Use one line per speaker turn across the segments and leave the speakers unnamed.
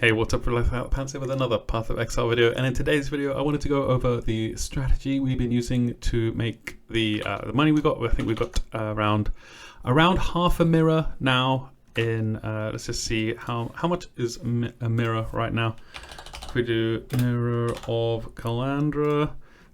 Hey, what's up, Life Without Pants here with another Path of Exile video, and in today's video I wanted to go over the strategy we've been using to make the money we got. I think we've got around half a mirror now in, let's just see how much is a mirror right now. If we do mirror of Calandra,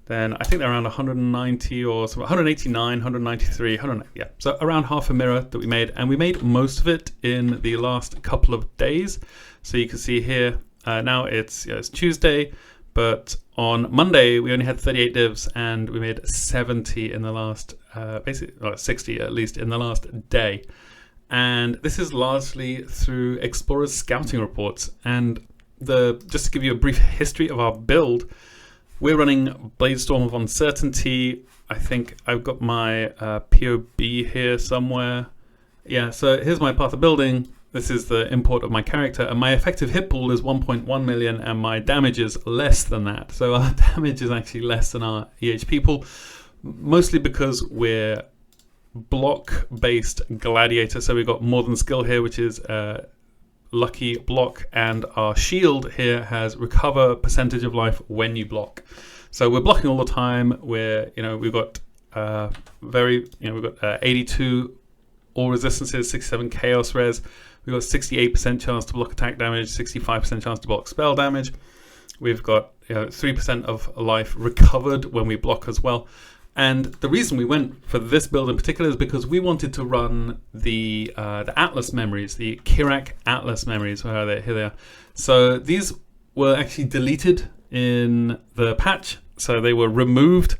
then I think they're around 190 or something, 189, 193, 100, yeah. So around half a mirror that we made, and we made most of it in the last couple of days. So you can see here, now it's Tuesday, but on Monday we only had 38 divs and we made 70 in the last, basically 60 at least in the last day. And this is largely through Explorer's scouting reports. And just to give you a brief history of our build, we're running Bladestorm of Uncertainty. I think I've got my PoE here somewhere. Yeah, so here's my path of building. This is the import of my character, and my effective hit pool is 1.1 million, and my damage is less than that. So our damage is actually less than our EHP pool, mostly because we're block-based gladiator. So we've got more than skill here, which is lucky block, and our shield here has recover percentage of life when you block. So we're blocking all the time. We've got we've got 82 all resistances, 67 chaos res. We've got 68% chance to block attack damage, 65% chance to block spell damage. We've got 3% of life recovered when we block as well. And the reason we went for this build in particular is because we wanted to run the Atlas memories, the Kirac Atlas memories. Where are they? Here they are. So these were actually deleted in the patch, so they were removed.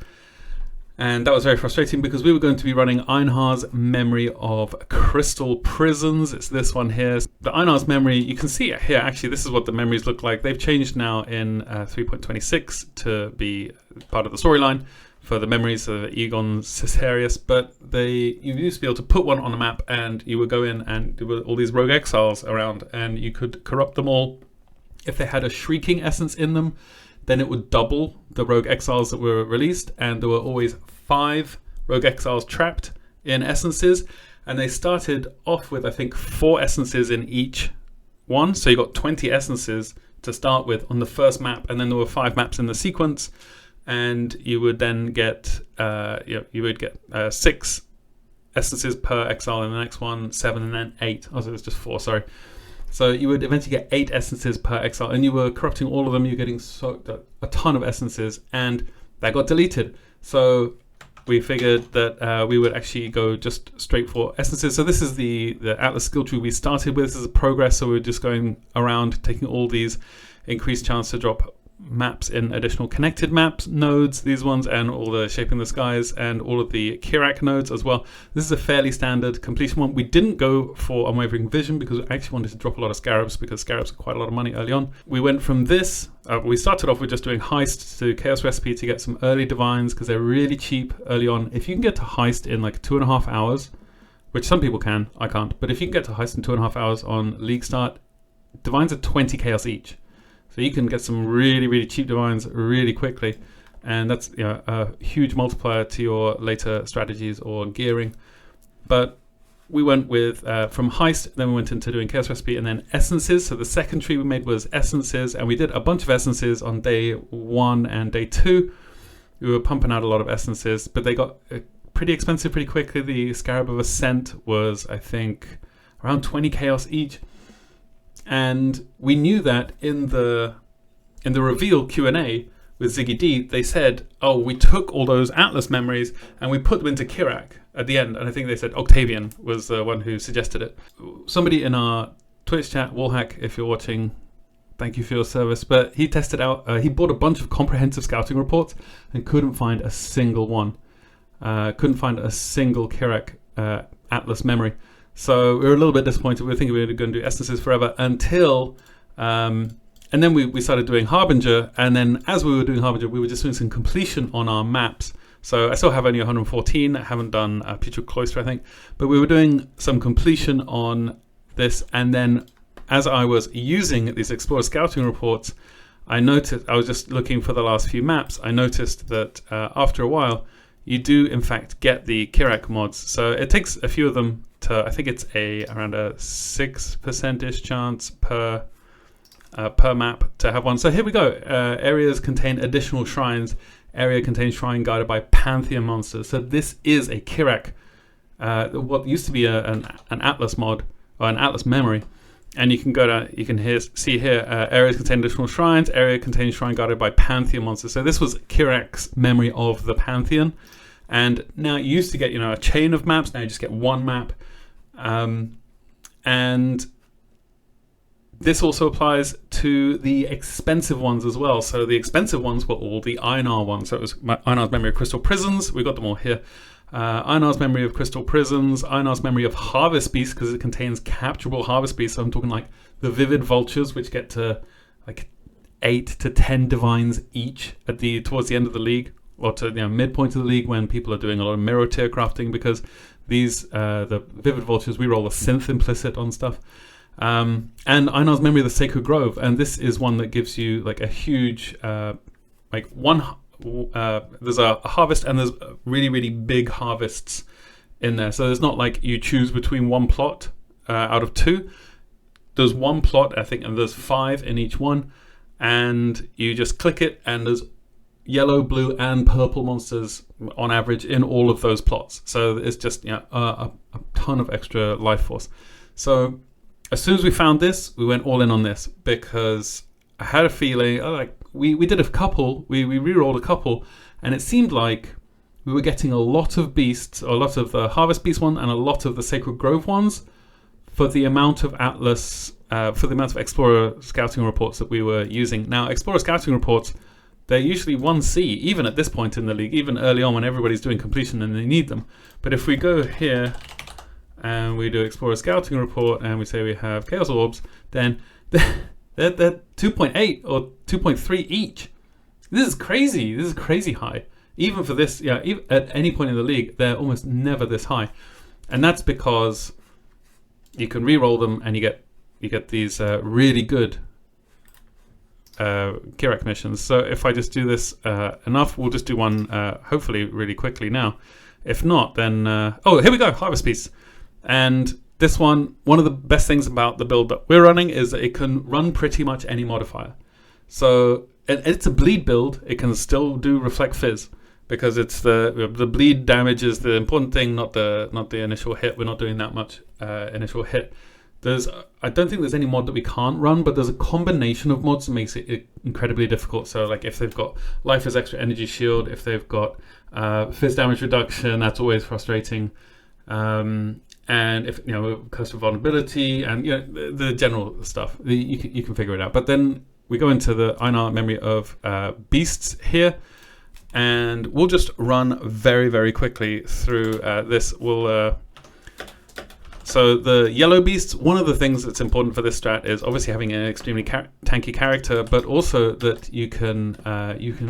And that was very frustrating because we were going to be running Einhar's memory of Crystal Prisons. It's this one here. The Einhar's memory, you can see it here. Actually, this is what the memories look like. They've changed now in 3.26 to be part of the storyline for the memories of Egon Caesarius. But you used to be able to put one on a map, and you would go in and there were all these rogue exiles around, and you could corrupt them all. If they had a shrieking essence in them, then it would double the rogue exiles that were released, and there were always 5 rogue exiles trapped in essences, and they started off with I think 4 essences in each one, so you got 20 essences to start with on the first map, and then there were 5 maps in the sequence, and you would then get 6 essences per exile in the next one, 7, and then 8. Oh, so it was just 4, sorry. So you would eventually get 8 essences per exile, and you were corrupting all of them. You're getting a ton of essences, and that got deleted. So we figured that we would actually go just straight for essences. So this is the Atlas skill tree we started with. This is a progress, so we're just going around taking all these increased chance to drop maps in additional connected maps nodes, these ones, and all the shaping the skies and all of the Kirac nodes as well. This is a fairly standard completion one. We didn't go for Unwavering Vision because we actually wanted to drop a lot of scarabs, because scarabs are quite a lot of money early on. We went from this, we started off with just doing heist to chaos recipe to get some early divines, because they're really cheap early on. If you can get to heist in like 2.5 hours, which some people can, I can't, but if you can get to heist in 2.5 hours on League Start, divines are 20 chaos each. So you can get some really, really cheap divines really quickly, and that's a huge multiplier to your later strategies or gearing. But we went with from heist, then we went into doing chaos recipe, and then essences. So the second tree we made was essences, and we did a bunch of essences on day 1 and day 2. We were pumping out a lot of essences, but they got pretty expensive pretty quickly. The Scarab of Ascent was, I think, around 20 chaos each. And we knew that in the reveal Q&A with Ziggy D, they said, oh, we took all those Atlas memories and we put them into Kirac at the end. And I think they said Octavian was the one who suggested it. Somebody in our Twitch chat, Wallhack, if you're watching, thank you for your service. But he tested out, he bought a bunch of comprehensive scouting reports and couldn't find a single one. Couldn't find a single Kirac Atlas memory. So we were a little bit disappointed. We were thinking we were going to do essences forever until, and then we started doing Harbinger. And then as we were doing Harbinger, we were just doing some completion on our maps. So I still have only 114. I haven't done Putrid Cloister, I think. But we were doing some completion on this. And then as I was using these Explorer Scouting reports, I noticed, I was just looking for the last few maps. I noticed that after a while, you do in fact get the Kirac mods. So it takes a few of them to, I think it's around a 6% chance per per map to have one. So here we go. Areas contain additional shrines. Area contains shrine guarded by Pantheon monsters. So this is a Kirac, what used to be an Atlas mod, or an Atlas memory. And you can go down, you can see here, areas contain additional shrines, area contains shrine guarded by Pantheon monsters. So this was Kirac's memory of the Pantheon. And now you used to get, a chain of maps, now you just get one map. And this also applies to the expensive ones as well. So the expensive ones were all the Einar ones. So it was Einar's Memory of Crystal Prisons. We got them all here. Einar's Memory of Crystal Prisons. Einar's Memory of Harvest Beasts, because it contains capturable Harvest Beasts. So I'm talking like the Vivid Vultures, which get to like 8 to 10 divines each at towards the end of the league, or to midpoint of the league when people are doing a lot of mirror tier crafting, because these the Vivid Vultures, we roll a synth implicit on stuff. And Einar's Memory of the Sacred Grove, and this is one that gives you like a huge there's a harvest, and there's really, really big harvests in there. So there's not like you choose between one plot out of 2. There's one plot, I think, and there's 5 in each one, and you just click it, and there's yellow, blue, and purple monsters on average in all of those plots. So it's just a ton of extra life force. So as soon as we found this, we went all in on this, because I had a feeling, we did a couple, we re-rolled a couple, and it seemed like we were getting a lot of beasts, a lot of the Harvest Beast one, and a lot of the Sacred Grove ones for the amount of Atlas, for the amount of Explorer Scouting reports that we were using. Now, Explorer Scouting reports, they're usually 1C, even at this point in the league, even early on when everybody's doing completion and they need them. But if we go here and we do Explorer Scouting report and we say we have Chaos Orbs, then they're 2.8 or 2.3 each. This is crazy. This is crazy high. Even for this, even at any point in the league, they're almost never this high. And that's because you can re-roll them and you get these really good Kirac missions. So if I just do this enough, we'll just do one hopefully really quickly now. If not, then here we go, Harvest Beasts. And this one of the best things about the build that we're running is that it can run pretty much any modifier. So it's a bleed build. It can still do Reflect Fizz, because it's the bleed damage is the important thing, not the initial hit. We're not doing that much initial hit. I don't think there's any mod that we can't run, but there's a combination of mods that makes it incredibly difficult. So like if they've got Life as Extra Energy Shield, if they've got Fizz damage reduction, that's always frustrating. And if Curse of Vulnerability, and the general stuff, you can figure it out. But then we go into the Einar Memory of Beasts here, and we'll just run very, very quickly through this. So the yellow beasts, one of the things that's important for this strat is obviously having an extremely tanky character, but also that you can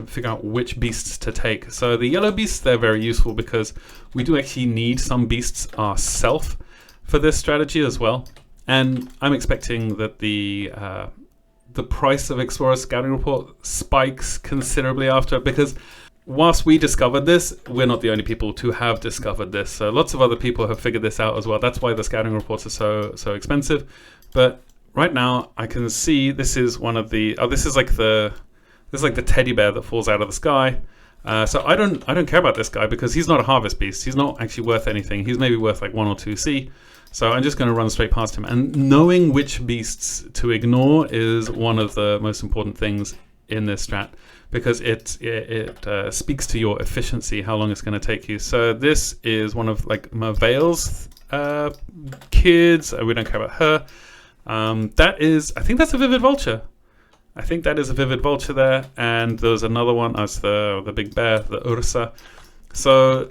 figure out which beasts to take. So the yellow beasts, they're very useful because we do actually need some beasts ourselves for this strategy as well. And I'm expecting that the price of Explorer Scouting Report spikes considerably after, because whilst we discovered this, we're not the only people to have discovered this. So lots of other people have figured this out as well. That's why the scouting reports are so expensive. But right now, I can see this is one of the this is like the teddy bear that falls out of the sky. So I don't care about this guy because he's not a harvest beast. He's not actually worth anything. He's maybe worth like 1 or 2 C. So I'm just going to run straight past him. And knowing which beasts to ignore is one of the most important things in this strat, because it speaks to your efficiency, how long it's going to take you. So this is one of like Merveil's kids. We don't care about her. I think that's a Vivid Vulture. I think that is a Vivid Vulture there. And there's another one as the big bear, the Ursa. So,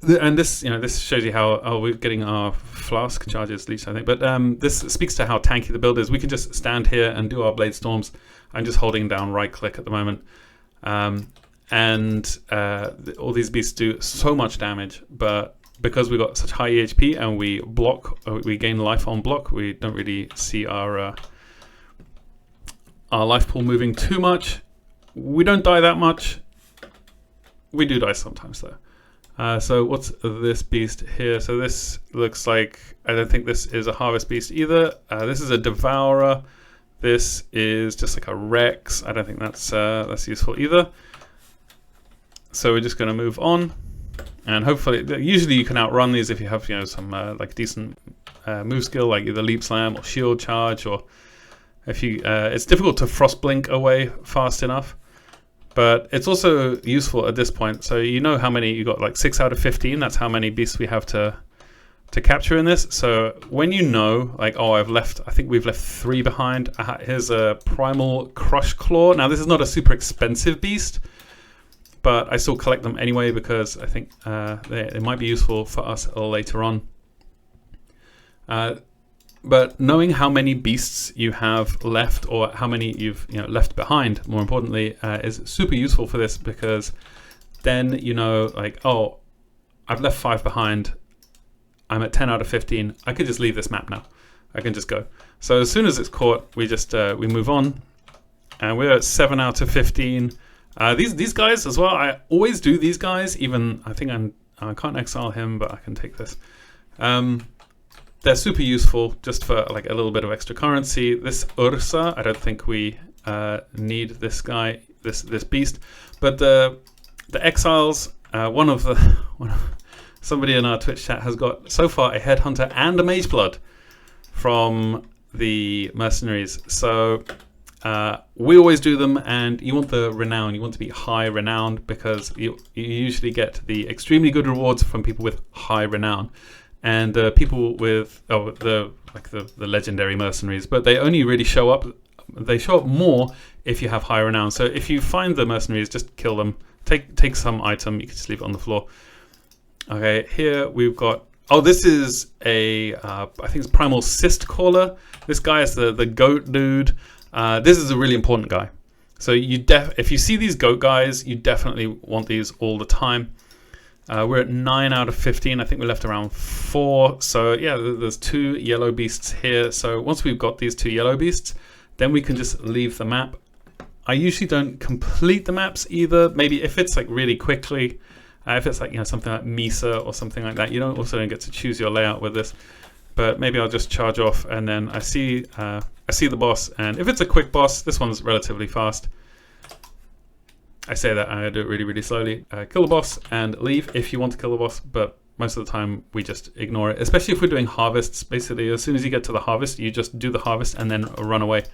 and this shows you how we're getting our flask charges leached, I think. But this speaks to how tanky the build is. We can just stand here and do our Blade Storms. I'm just holding down right click at the moment. All these beasts do so much damage, but because we've got such high EHP and we gain life on block, we don't really see our life pool moving too much. We don't die that much. We do die sometimes though. So what's this beast here? So this looks like, I don't think this is a harvest beast either. This is a devourer. This is just like a Rex. I don't think that's useful either. So we're just going to move on, and hopefully, usually you can outrun these if you have some like decent move skill, like either leap slam or shield charge, or if you it's difficult to frost blink away fast enough. But it's also useful at this point. So you know how many you got, like 6 out of 15. That's how many beasts we have to capture in this. So when you know, like, oh, I think we've left 3 behind. Here's a Primal Crush Claw. Now this is not a super expensive beast, but I still collect them anyway because I think they might be useful for us later on. But knowing how many beasts you have left, or how many you've left behind, more importantly, is super useful for this, because then like, oh, I've left 5 behind. I'm at 10 out of 15. I could just leave this map now. I can just go. So as soon as it's caught, we just we move on, and we're at 7 out of 15. These guys as well. I always do these guys. Even I think I can't exile him, but I can take this. They're super useful just for like a little bit of extra currency. This Ursa, I don't think we need this guy, this beast. But the exiles, somebody in our Twitch chat has got so far a headhunter and a mage blood from the mercenaries. So we always do them, and you want the renown. You want to be high renowned, because you usually get the extremely good rewards from people with high renown. And people with the legendary mercenaries, but they only really show up. They show up more if you have high renown. So if you find the mercenaries, just kill them. Take some item. You can just leave it on the floor. Okay, here we've got. Oh, this is a I think it's Primal Cyst Caller. This guy is the goat dude. This is a really important guy. So if you see these goat guys, you definitely want these all the time. We're at 9 out of 15. I think we left around 4. So yeah, there's 2 yellow beasts here. So once we've got these 2 yellow beasts, then we can just leave the map. I usually don't complete the maps either. Maybe if it's like really quickly, if it's like something like Misa or something like that, you don't get to choose your layout with this. But maybe I'll just charge off, and then I see the boss. And if it's a quick boss, this one's relatively fast. I say that I do it really, really slowly. Kill the boss and leave if you want to kill the boss, but most of the time we just ignore it, especially if we're doing harvests. Basically, as soon as you get to the harvest, you just do the harvest and then run away.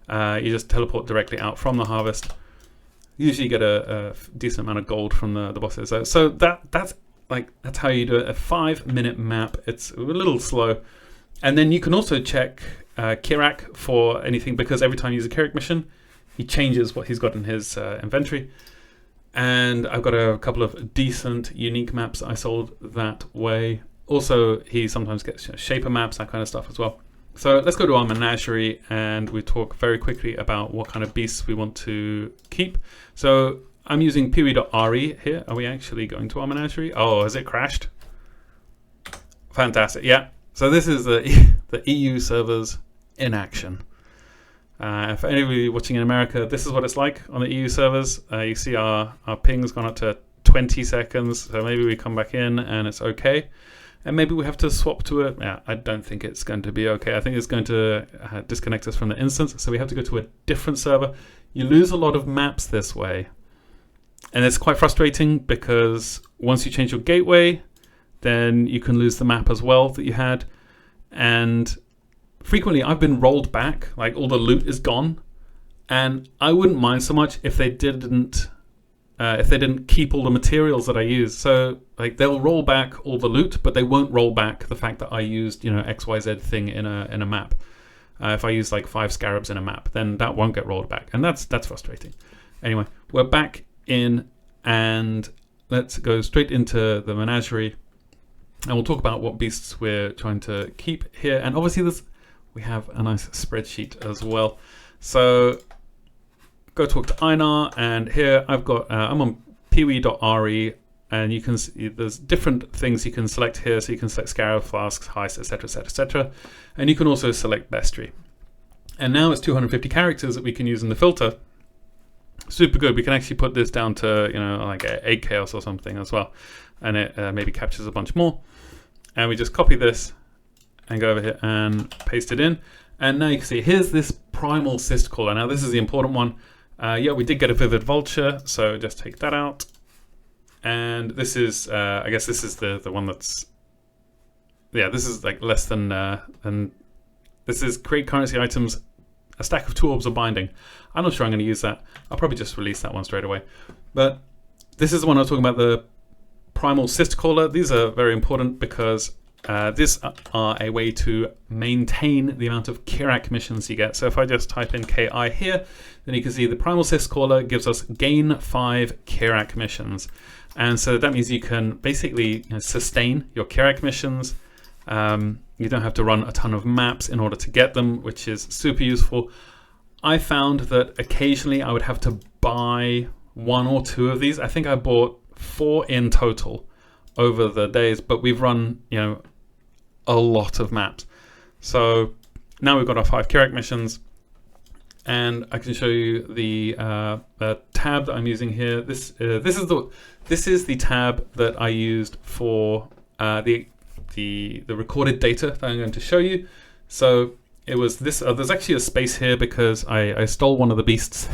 You just teleport directly out from the harvest. Usually you get a decent amount of gold from the bosses. So that's how you do it. A 5-minute map. It's a little slow. And then you can also check Kirac for anything, because every time you use a Kirac mission, he changes what he's got in his inventory. And I've got a couple of decent unique maps I sold that way. Also, he sometimes gets shaper maps, that kind of stuff as well. So let's go to our menagerie, and we talk very quickly about what kind of beasts we want to keep. So I'm using PoE.re here. Are we actually going to our menagerie? Oh, has it crashed? Fantastic, yeah. So this is the EU servers in action. For anybody watching in America, this is what it's like on the EU servers. You see our ping's gone up to 20 seconds, so maybe we come back in and it's okay. And maybe we have to swap to it. Yeah, I don't think it's going to be okay. I think it's going to disconnect us from the instance, so we have to go to a different server. You lose a lot of maps this way. And it's quite frustrating, because once you change your gateway, then you can lose the map as well that you had. And frequently I've been rolled back, like all the loot is gone, and I wouldn't mind so much if they didn't keep all the materials that I used. So like they'll roll back all the loot, but they won't roll back the fact that I used XYZ thing in a map. If I use like 5 scarabs in a map, then that won't get rolled back, and that's frustrating. Anyway, we're back in, and let's go straight into the menagerie, and we'll talk about what beasts we're trying to keep here. And obviously we have a nice spreadsheet as well. So go talk to Einar, and here I've got I'm on PoE.re, and you can see there's different things you can select here. So you can select scarab, flasks, heist, etc., etc., etc., and you can also select bestiary. And now it's 250 characters that we can use in the filter. Super good. We can actually put this down to like 8 chaos or something as well, and it maybe captures a bunch more. And we just copy this and go over here and paste it in. And now you can see, here's this primal cyst caller. Now this is the important one. Yeah, we did get a vivid vulture, so just take that out. And this is, I guess this is the one that's, yeah, this is like less than this is create currency items, a stack of 2 orbs of binding. I'm not sure I'm going to use that. I'll probably just release that one straight away. But this is the one I was talking about, the primal cyst caller. These are very important because these are a way to maintain the amount of Kirac missions you get. So if I just type in KI here, then you can see the primal cyst caller gives us gain 5 Kirac missions. And so that means you can basically sustain your Kirac missions. You don't have to run a ton of maps in order to get them, which is super useful. I found that occasionally I would have to buy 1 or 2 of these. I think I bought 4 in total over the days, but we've run, a lot of maps. So now we've got our 5 Kirac missions, and I can show you the tab that I'm using here. This is the tab that I used for the recorded data that I'm going to show you. So it was this. There's actually a space here because I stole one of the beasts.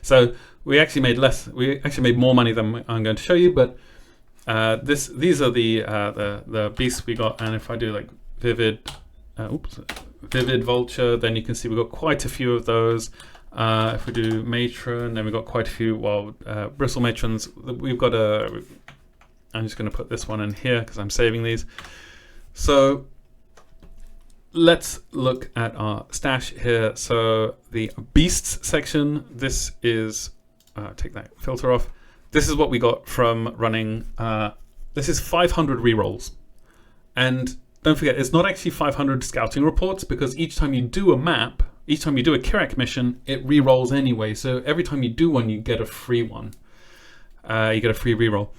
So we actually made less. We actually made more money than I'm going to show you. But these are the beasts we got. And if I do like vivid vulture, then you can see we've got quite a few of those. If we do matron, then we've got quite a few bristle matrons. We've got I'm just going to put this one in here because I'm saving these. So let's look at our stash here. So the beasts section, this is, take that filter off. This is what we got from running, this is 500 rerolls. And don't forget, it's not actually 500 scouting reports because each time you do a map, each time you do a Kirac mission, it rerolls anyway. So every time you do one, you get a free one. You get a free reroll.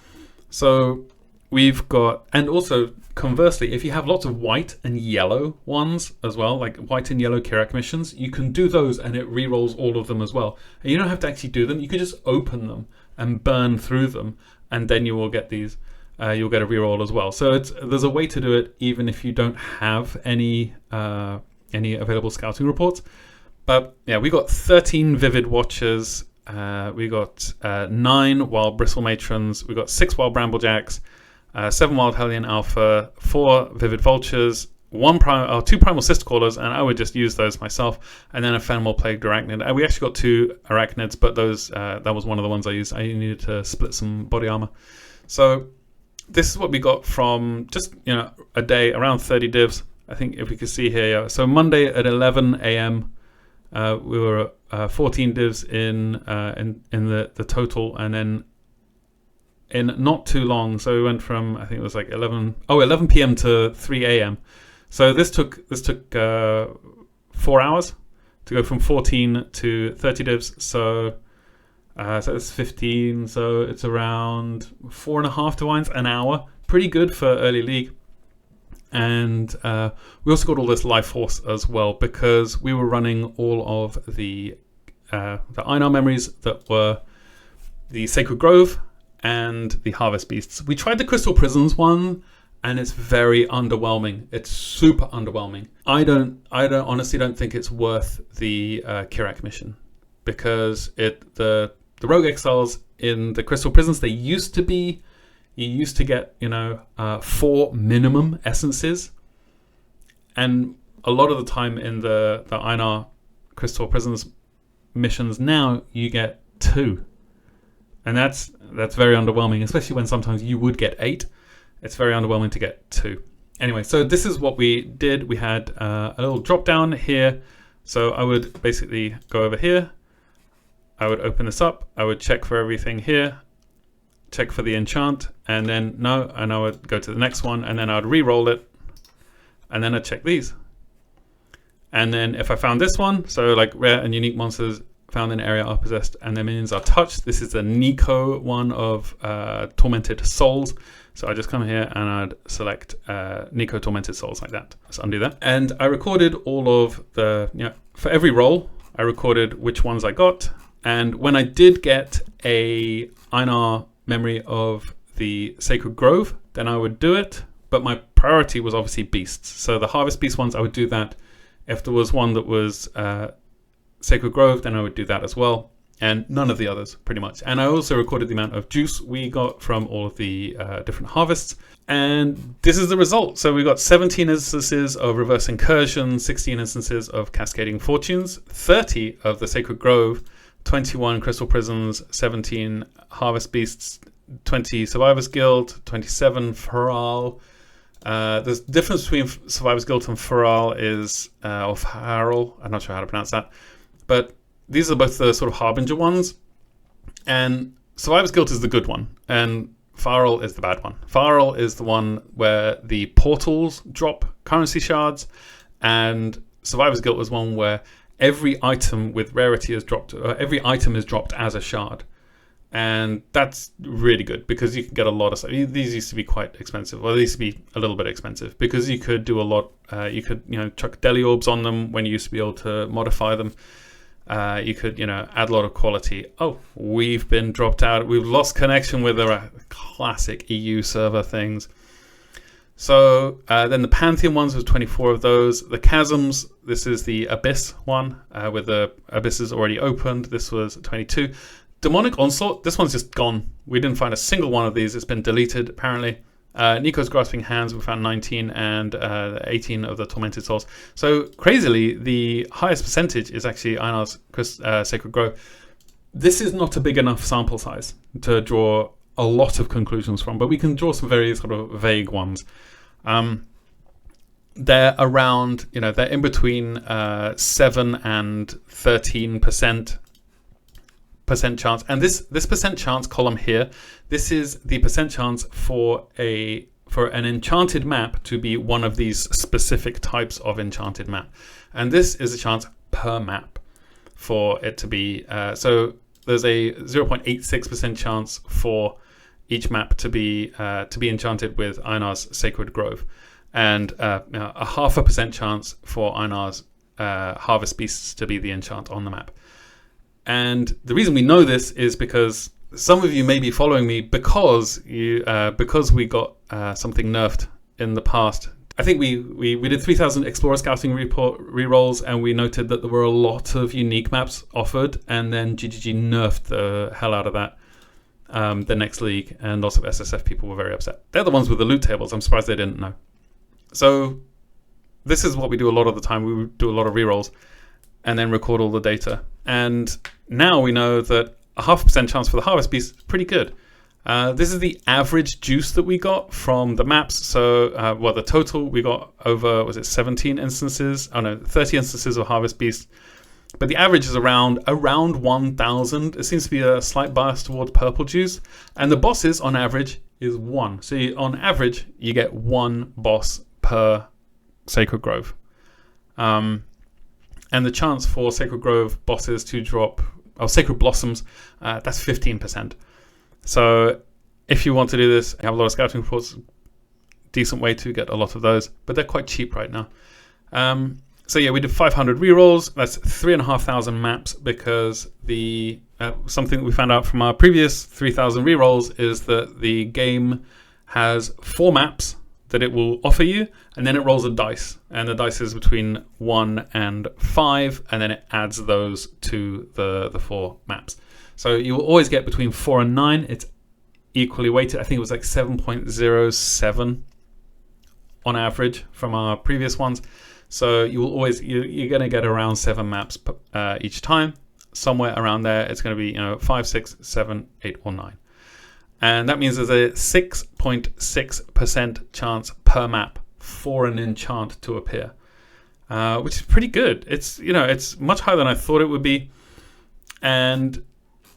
So we've got, and also conversely, if you have lots of white and yellow ones as well, like white and yellow Kirac missions, you can do those and it rerolls all of them as well. And you don't have to actually do them. You can just open them and burn through them, and then you will get these. You'll get a reroll as well. So there's a way to do it even if you don't have any available scouting reports. But yeah, we got 13 vivid watchers. We got 9 wild bristle matrons. We got 6 wild bramblejacks, 7 wild hellion alpha, 4 vivid vultures, 2 primal cyst callers, and I would just use those myself, and then a fenwell plagued arachnid. And we actually got 2 arachnids, but those that was one of the ones I used. I needed to split some body armor. So this is what we got from just a day, around 30 divs. I think if we could see here, yeah. So Monday at 11 a.m. We were 14 divs in the total, and then in not too long, so we went from, I think it was like 11 p.m. to 3 a.m. So this took 4 hours to go from 14 to 30 divs. So it's 15. So it's around 4.5 divines an hour. Pretty good for early league. And we also got all this life force as well because we were running all of the Einar memories that were the Sacred Grove and the Harvest Beasts. We tried the Crystal Prisons one, and it's very underwhelming. It's super underwhelming. I honestly don't think it's worth the Kirac mission because the Rogue Exiles in the Crystal Prisons, they used to be. You used to get, 4 minimum essences, and a lot of the time in the Einar Crystal Prisons missions now you get 2, and that's very underwhelming, especially when sometimes you would get 8. It's very underwhelming to get 2. Anyway, so this is what we did. We had a little drop down here, so I would basically go over here. I would open this up. I would check for everything here. Check for the enchant, and then no, and I would go to the next one, and then I would re-roll it, and then I'd check these. And then if I found this one, so like rare and unique monsters found in area are possessed and their minions are touched. This is the Nico one of Tormented Souls. So I just come here and I'd select Nico Tormented Souls like that. Let's undo that. And I recorded all of the, for every roll, I recorded which ones I got. And when I did get a Einar memory of the Sacred Grove, then I would do it, but my priority was obviously beasts. So the Harvest Beast ones, I would do that If there was one that was Sacred Grove, then I would do that as well. And none of the others, pretty much. And I also recorded the amount of juice we got from all of the different harvests. And this is the result. So we got 17 instances of Reverse Incursion, 16 instances of Cascading Fortunes, 30 of the Sacred Grove, 21 Crystal Prisons, 17 Harvest Beasts, 20 Survivors Guild, 27 Feral. The difference between Survivors Guild and Feral is, or Feral, I'm not sure how to pronounce that. But these are both the sort of Harbinger ones. And Survivor's Guild is the good one. And Feral is the bad one. Feral is the one where the portals drop currency shards. And Survivor's Guild was one where every item with rarity is dropped. Every item is dropped as a shard. And that's really good because you can get a lot of stuff. These used to be quite expensive. Well, they used to be a little bit expensive because you could do a lot. You could, chuck deli orbs on them when you used to be able to modify them. You could, add a lot of quality. Oh, we've been dropped out. We've lost connection with our classic EU server things. So then the Pantheon ones was 24 of those. The Chasms, this is the Abyss one with the Abysses already opened. This was 22. Demonic Onslaught, this one's just gone. We didn't find a single one of these. It's been deleted, apparently. Nico's Grasping Hands, we found 19, and 18 of the Tormented Souls. So, crazily, the highest percentage is actually Einar's Sacred Grove. This is not a big enough sample size to draw a lot of conclusions from, but we can draw some very sort of vague ones. They're around, they're in between 7 and 13% chance, and this percent chance column here, this is the percent chance for an enchanted map to be one of these specific types of enchanted map, and this is a chance per map for it to be. So there's a 0.86% chance for each map to be enchanted with Einar's Sacred Grove, and a 0.5% chance for Einar's Harvest Beasts to be the enchant on the map. And the reason we know this is because some of you may be following me because we got something nerfed in the past. I think we did 3,000 Explorer Scouting rerolls, and we noted that there were a lot of unique maps offered, and then GGG nerfed the hell out of that the next league, and lots of SSF people were very upset. They're the ones with the loot tables. I'm surprised they didn't know. So this is what we do a lot of the time. We do a lot of rerolls and then record all the data. And now we know that a 0.5% chance for the Harvest Beast is pretty good. This is the average juice that we got from the maps. So, the total we got over, 17 instances? Oh no, 30 instances of Harvest Beast. But the average is around 1,000. It seems to be a slight bias towards purple juice. And the bosses, on average, is 1. So on average, you get 1 boss per Sacred Grove. And the chance for Sacred Grove bosses to drop, Sacred Blossoms, that's 15%. So if you want to do this, you have a lot of scouting reports, decent way to get a lot of those, but they're quite cheap right now. So yeah, we did 500 rerolls. That's 3,500 maps because the something that we found out from our previous 3,000 rerolls is that the game has 4 maps that it will offer you, and then it rolls a dice, and the dice is between 1 and 5, and then it adds those to the 4 maps. So you will always get between 4 and 9. It's equally weighted. I think it was like 7.07 on average from our previous ones. So you will always, you're going to get around 7 maps each time. Somewhere around there, it's going to be 5, 6, 7, 8, or 9. And that means there's a 6.6% chance per map for an enchant to appear, which is pretty good. It's it's much higher than I thought it would be, and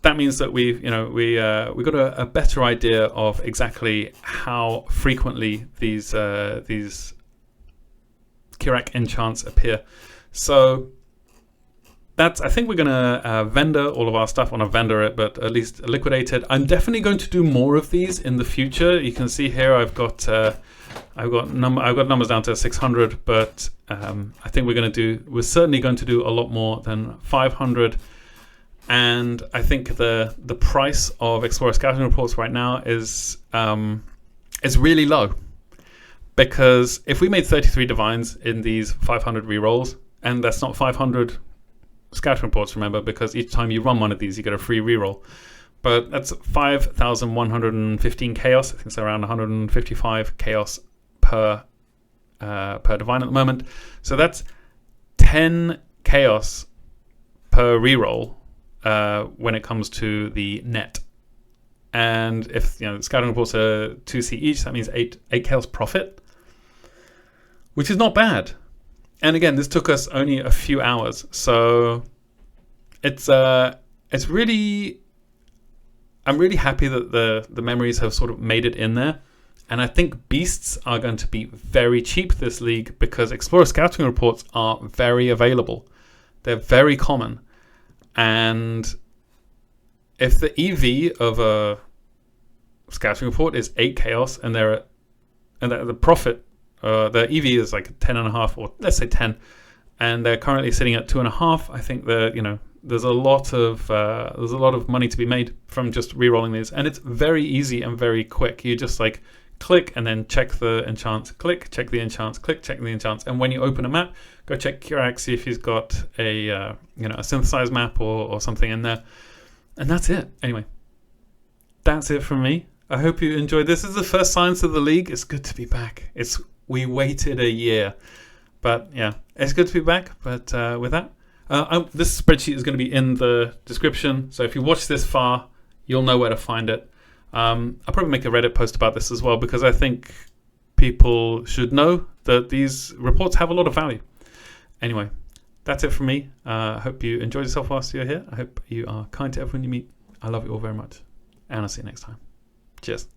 that means that we got a better idea of exactly how frequently these Kirac enchants appear. So I think we're going to vendor all of our stuff on a vendor it, but at least liquidate it. I'm definitely going to do more of these in the future. You can see here I've got numbers down to 600, but I think we're certainly going to do a lot more than 500. And I think the price of Explorer Scouting reports right now is really low, because if we made 33 divines in these 500 rerolls, and that's not 500 scouting reports, remember, because each time you run one of these, you get a free reroll. But that's 5,115 chaos. I think it's around 155 chaos per divine at the moment. So that's 10 chaos per reroll when it comes to the net. And if the scouting reports are 2C each, that means 8 chaos profit, which is not bad. And again, this took us only a few hours, so it's really. I'm really happy that the memories have sort of made it in there. And I think beasts are going to be very cheap this league because Explorer scouting reports are very available. They're very common. And if the EV of a scouting report is 8 chaos and the profit, the EV is like 10.5, or let's say 10, and they're currently sitting at 2.5, I think there's a lot of money to be made from just re-rolling these, and it's very easy and very quick. You just like click and then check the enchants, click, check the enchants, click, check the enchants, and when you open a map, go check Kirac, see if he's got a synthesized map or something in there, and that's it. Anyway, that's it from me. I hope you enjoyed this. This is the first Science of the League. It's good to be back. We waited a year, but yeah, it's good to be back. But with that. This spreadsheet is going to be in the description, so if you watch this far, you'll know where to find it. I'll probably make a Reddit post about this as well, because I think people should know that these reports have a lot of value. Anyway, that's it from me. I hope you enjoyed yourself whilst you're here. I hope you are kind to everyone you meet. I love you all very much, and I'll see you next time. Cheers.